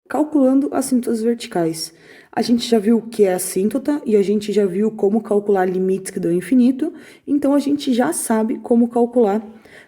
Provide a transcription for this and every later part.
Calculando assíntotas verticais. A gente já viu o que é assíntota e a gente já viu como calcular limites que dão infinito, então a gente já sabe como calcular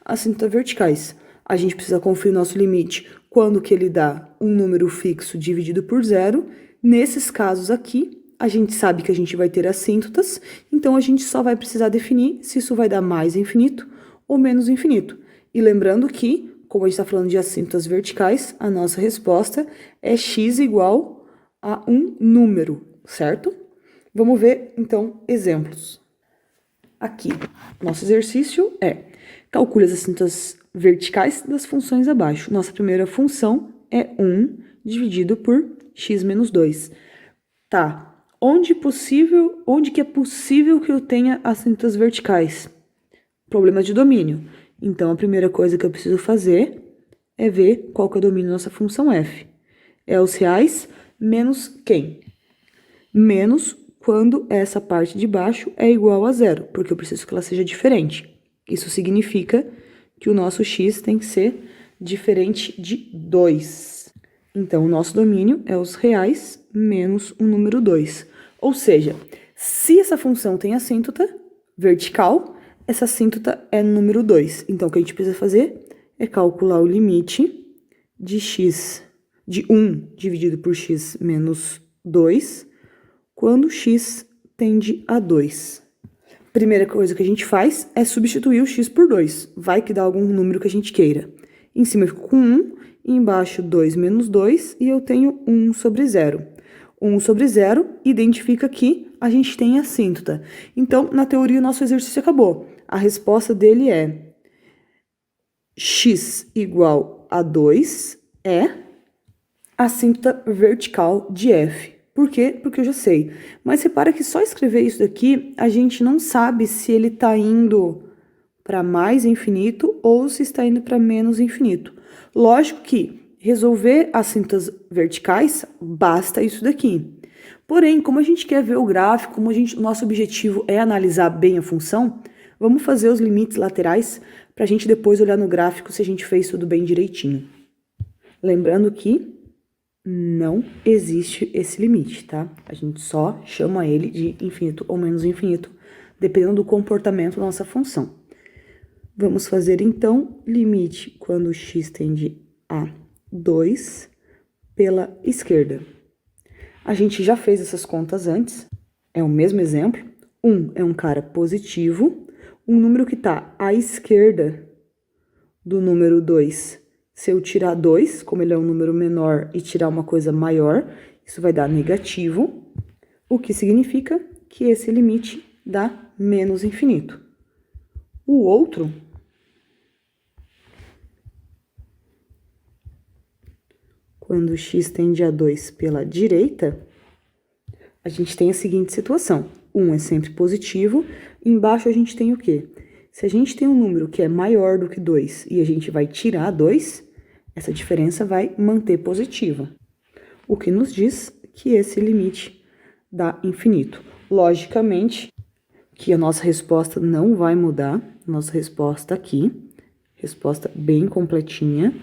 assíntotas verticais. A gente precisa conferir nosso limite quando que ele dá um número fixo dividido por zero. Nesses casos aqui, a gente sabe que a gente vai ter assíntotas, então a gente só vai precisar definir se isso vai dar mais infinito ou menos infinito. E lembrando que, como a gente está falando de assíntotas verticais, a nossa resposta é x igual a um número, certo? Vamos ver, então, exemplos. Aqui, nosso exercício é: calcule as assíntotas verticais das funções abaixo. Nossa primeira função é 1 dividido por x menos 2. Tá, onde que é possível que eu tenha assíntotas verticais? Problemas de domínio. Então, a primeira coisa que eu preciso fazer é ver qual que é o domínio da nossa função f. É os reais menos quem? Menos quando essa parte de baixo é igual a zero, porque eu preciso que ela seja diferente. Isso significa que o nosso x tem que ser diferente de 2. Então, o nosso domínio é os reais menos o número 2. Ou seja, se essa função tem assíntota vertical, essa assíntota é número 2. Então, o que a gente precisa fazer é calcular o limite de x, de 1 dividido por x menos 2, quando x tende a 2. Primeira coisa que a gente faz é substituir o x por 2. Vai que dá algum número que a gente queira. Em cima eu fico com 1, e embaixo 2 menos 2, e eu tenho 1 sobre 0. 1 sobre 0 identifica que a gente tem assíntota. Então, na teoria, o nosso exercício acabou. A resposta dele é x igual a 2 é assíntota vertical de f. Por quê? Porque eu já sei. Mas repara que só escrever isso daqui, a gente não sabe se ele está indo para mais infinito ou se está indo para menos infinito. Lógico que resolver assíntotas verticais, basta isso daqui. Porém, como a gente quer ver o gráfico, como o nosso objetivo é analisar bem a função, vamos fazer os limites laterais para a gente depois olhar no gráfico se a gente fez tudo bem direitinho. Lembrando que não existe esse limite, tá? A gente só chama ele de infinito ou menos infinito, dependendo do comportamento da nossa função. Vamos fazer, então, limite quando x tende a 2 pela esquerda. A gente já fez essas contas antes, é o mesmo exemplo. 1 é um cara positivo, um número que está à esquerda do número 2. Se eu tirar 2, como ele é um número menor, e tirar uma coisa maior, isso vai dar negativo, o que significa que esse limite dá menos infinito. O outro, quando x tende a 2 pela direita, a gente tem a seguinte situação. 1 é sempre positivo, embaixo a gente tem o quê? Se a gente tem um número que é maior do que 2 e a gente vai tirar 2, essa diferença vai manter positiva. O que nos diz que esse limite dá infinito. Logicamente, que a nossa resposta não vai mudar. Nossa resposta aqui, resposta bem completinha.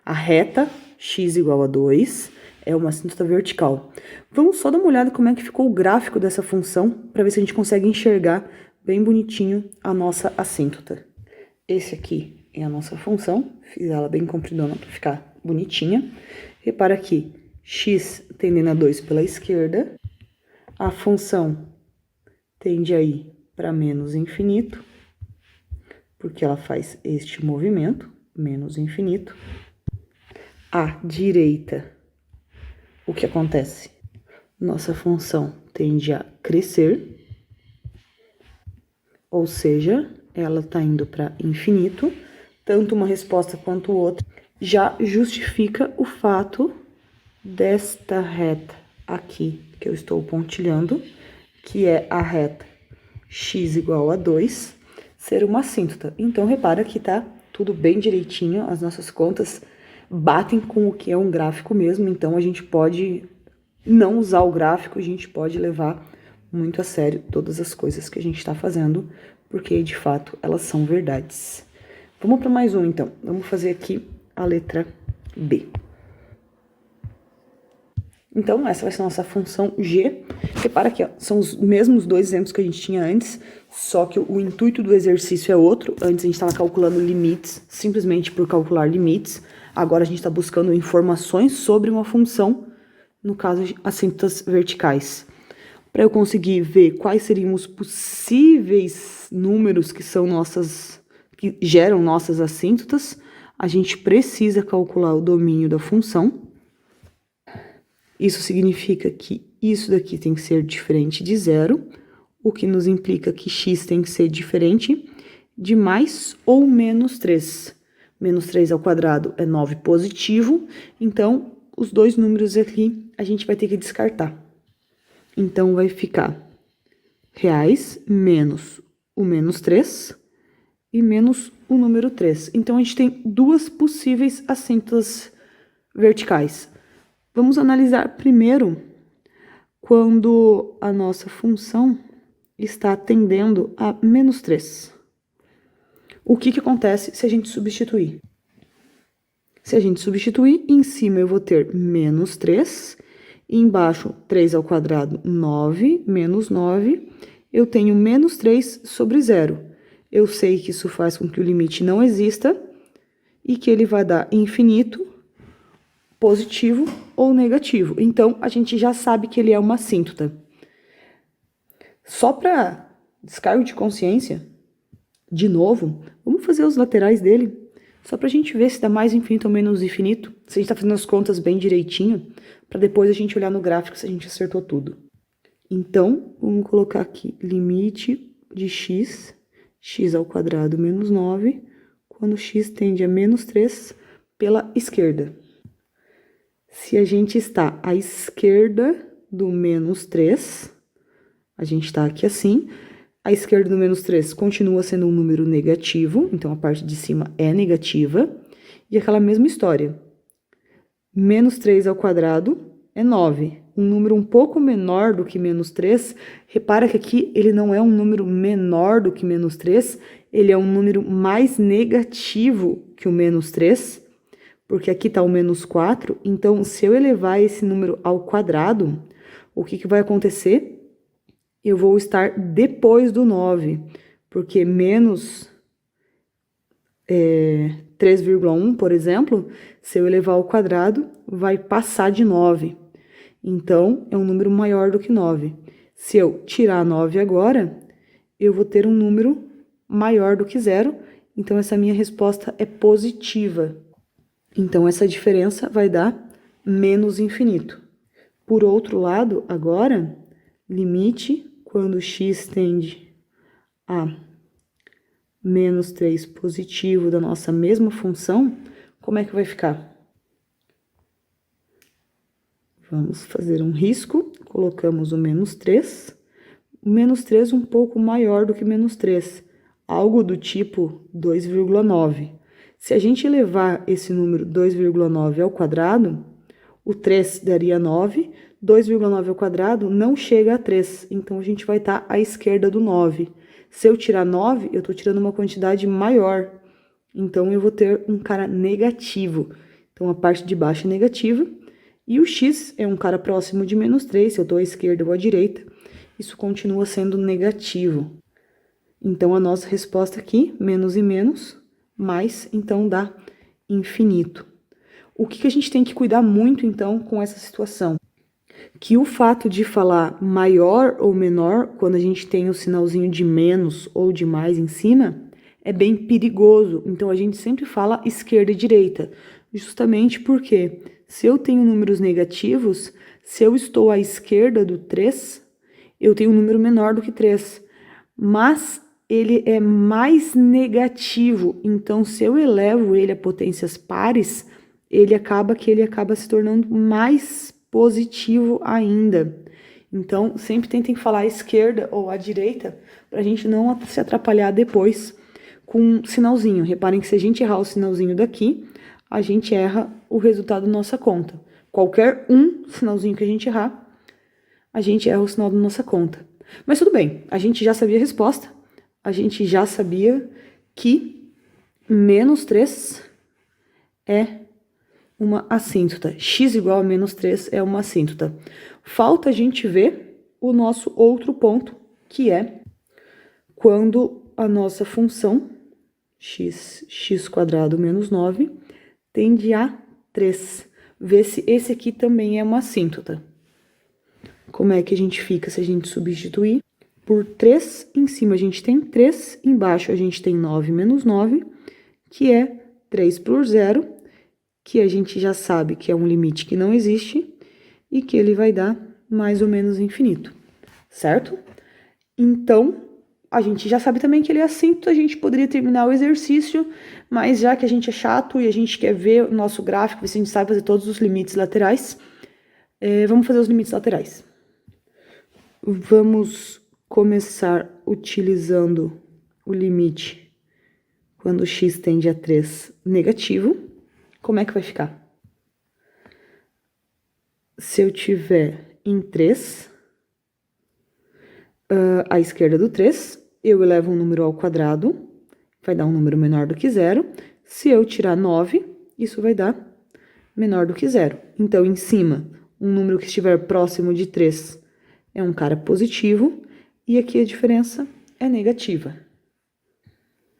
A reta x igual a 2 é uma assíntota vertical. Vamos só dar uma olhada como é que ficou o gráfico dessa função, para ver se a gente consegue enxergar bem bonitinho a nossa assíntota. Esse aqui é a nossa função, fiz ela bem compridona para ficar bonitinha. Repara aqui, x tendendo a 2 pela esquerda, a função tende a ir para menos infinito, porque ela faz este movimento, menos infinito. À direita, o que acontece? Nossa função tende a crescer, ou seja, ela está indo para infinito. Tanto uma resposta quanto outra já justifica o fato desta reta aqui, que eu estou pontilhando, que é a reta x igual a 2, ser uma assíntota. Então, repara que tá tudo bem direitinho, as nossas contas batem com o que é um gráfico mesmo, então a gente pode não usar o gráfico, a gente pode levar muito a sério todas as coisas que a gente está fazendo, porque de fato elas são verdades. Vamos para mais um, então. Vamos fazer aqui a letra B. Então, essa vai ser a nossa função g. Repara que ó, são os mesmos dois exemplos que a gente tinha antes, só que o intuito do exercício é outro. Antes a gente estava calculando limites, simplesmente por calcular limites. Agora a gente está buscando informações sobre uma função, no caso, assíntotas verticais. Para eu conseguir ver quais seriam os possíveis números que geram nossas assíntotas, a gente precisa calcular o domínio da função. Isso significa que isso daqui tem que ser diferente de zero, o que nos implica que x tem que ser diferente de mais ou menos 3. Menos 3 ao quadrado é 9 positivo, então os dois números aqui a gente vai ter que descartar. Então, vai ficar reais menos o menos 3 e menos o número 3. Então, a gente tem duas possíveis assíntotas verticais. Vamos analisar primeiro quando a nossa função está tendendo a menos 3. O que acontece se a gente substituir? Se a gente substituir, em cima eu vou ter menos 3, e embaixo 3 ao quadrado, 9, menos 9, eu tenho menos 3 sobre 0. Eu sei que isso faz com que o limite não exista e que ele vai dar infinito, positivo ou negativo. Então, a gente já sabe que ele é uma assíntota. Só para descargo de consciência, de novo, vamos fazer os laterais dele, só para a gente ver se dá mais infinito ou menos infinito, se a gente está fazendo as contas bem direitinho, para depois a gente olhar no gráfico se a gente acertou tudo. Então, vamos colocar aqui limite de x, x ao quadrado menos 9, quando x tende a menos 3 pela esquerda. Se a gente está à esquerda do menos 3, a gente está aqui assim, a esquerda do menos 3 continua sendo um número negativo, então a parte de cima é negativa, e aquela mesma história. Menos 3 ao quadrado é 9, um número um pouco menor do que menos 3, repara que aqui ele não é um número menor do que menos 3, ele é um número mais negativo que o menos 3, porque aqui está o menos 4, então se eu elevar esse número ao quadrado, o que vai acontecer? Eu vou estar depois do 9, porque menos 3,1, por exemplo, se eu elevar ao quadrado, vai passar de 9. Então, é um número maior do que 9. Se eu tirar 9 agora, eu vou ter um número maior do que 0, então essa minha resposta é positiva. Então, essa diferença vai dar menos infinito. Por outro lado, agora, limite quando x tende a menos 3 positivo da nossa mesma função, como é que vai ficar? Vamos fazer um risco, colocamos o menos 3. O menos 3 um pouco maior do que menos 3, algo do tipo 2,9. Se a gente elevar esse número 2,9 ao quadrado, o 3 daria 9, 2,9 ao quadrado não chega a 3, então a gente vai estar à esquerda do 9. Se eu tirar 9, eu estou tirando uma quantidade maior, então eu vou ter um cara negativo. Então a parte de baixo é negativa, e o x é um cara próximo de menos 3, se eu estou à esquerda ou à direita, isso continua sendo negativo. Então a nossa resposta aqui, menos e menos, mais, então dá infinito. O que a gente tem que cuidar muito, então, com essa situação? Que o fato de falar maior ou menor, quando a gente tem o sinalzinho de menos ou de mais em cima, é bem perigoso. Então, a gente sempre fala esquerda e direita, justamente porque se eu tenho números negativos, se eu estou à esquerda do 3, eu tenho um número menor do que 3. Mas ele é mais negativo, então se eu elevo ele a potências pares, ele acaba se tornando mais positivo ainda. Então, sempre tentem falar à esquerda ou à direita, para a gente não se atrapalhar depois com um sinalzinho. Reparem que se a gente errar o sinalzinho daqui, a gente erra o resultado da nossa conta. Qualquer um sinalzinho que a gente errar, a gente erra o sinal da nossa conta. Mas tudo bem, a gente já sabia a resposta, a gente já sabia que menos 3 é uma assíntota. X igual a menos 3 é uma assíntota. Falta a gente ver o nosso outro ponto, que é quando a nossa função x² menos 9 tende a 3. Ver se esse aqui também é uma assíntota. Como é que a gente fica se a gente substituir? Por 3, em cima a gente tem 3, embaixo a gente tem 9 menos 9, que é 3 por 0, que a gente já sabe que é um limite que não existe e que ele vai dar mais ou menos infinito, certo? Então, a gente já sabe também que ele é assíntota, a gente poderia terminar o exercício, mas já que a gente é chato e a gente quer ver o nosso gráfico, ver se a gente sabe fazer todos os limites laterais, vamos fazer os limites laterais. Vamos começar utilizando o limite quando x tende a 3 negativo. Como é que vai ficar? Se eu tiver em 3, à esquerda do 3, eu elevo um número ao quadrado, vai dar um número menor do que 0. Se eu tirar 9, isso vai dar menor do que 0. Então, em cima, um número que estiver próximo de 3 é um cara positivo, e aqui a diferença é negativa.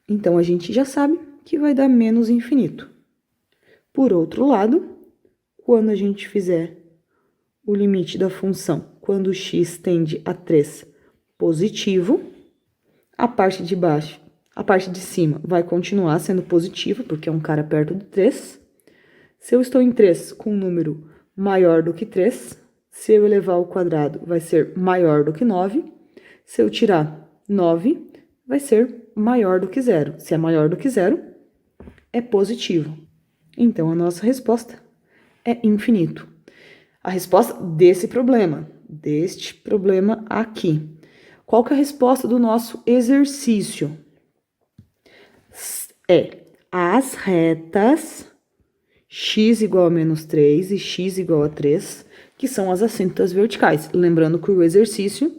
Então, a gente já sabe que vai dar menos infinito. Por outro lado, quando a gente fizer o limite da função, quando x tende a 3 positivo, a parte de baixo, a parte de cima vai continuar sendo positiva, porque é um cara perto de 3. Se eu estou em 3 com um número maior do que 3, se eu elevar ao quadrado, vai ser maior do que 9. Se eu tirar 9, vai ser maior do que 0. Se é maior do que 0, é positivo. Então, a nossa resposta é infinito. A resposta deste problema aqui. Qual que é a resposta do nosso exercício? É as retas x igual a menos 3 e x igual a 3, que são as assíntotas verticais. Lembrando que o exercício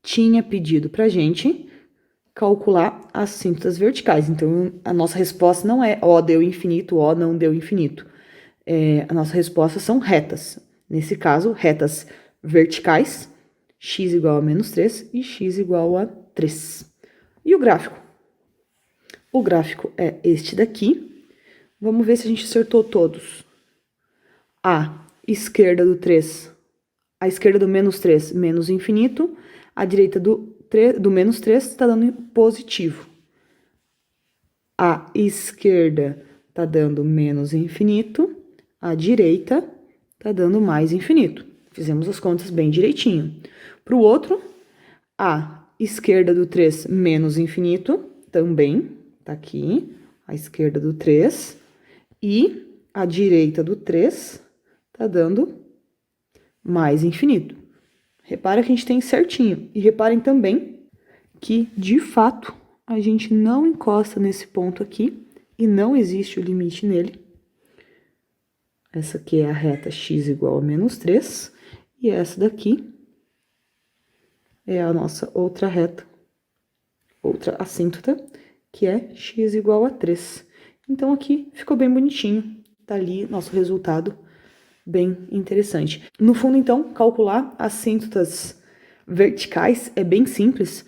tinha pedido pra gente calcular as assíntotas verticais. Então, a nossa resposta não é O deu infinito, O não deu infinito. A nossa resposta são retas. Nesse caso, retas verticais, x igual a menos 3 e x igual a 3. E o gráfico? O gráfico é este daqui. Vamos ver se a gente acertou todos. A esquerda do 3, a esquerda do menos 3, menos infinito. A direita do menos 3 está dando positivo. A esquerda está dando menos infinito. A direita está dando mais infinito. Fizemos as contas bem direitinho. Para o outro, a esquerda do 3 menos infinito, também está aqui, a esquerda do 3. E a direita do 3 está dando mais infinito. Repara que a gente tem certinho. E reparem também que, de fato, a gente não encosta nesse ponto aqui e não existe o limite nele. Essa aqui é a reta x igual a menos 3. E essa daqui é a nossa outra reta, outra assíntota, que é x igual a 3. Então, aqui ficou bem bonitinho. Tá ali nosso resultado bem interessante. No fundo, então, calcular assíntotas verticais é bem simples,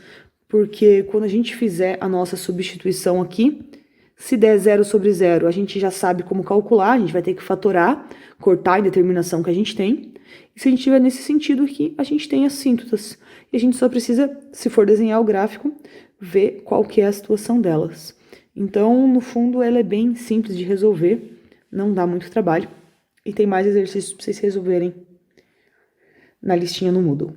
porque quando a gente fizer a nossa substituição aqui, se der 0 sobre 0, a gente já sabe como calcular, a gente vai ter que fatorar, cortar a indeterminação que a gente tem. E se a gente tiver nesse sentido aqui, a gente tem assíntotas. E a gente só precisa, se for desenhar o gráfico, ver qual que é a situação delas. Então, no fundo, ela é bem simples de resolver, não dá muito trabalho. E tem mais exercícios para vocês resolverem na listinha no Moodle.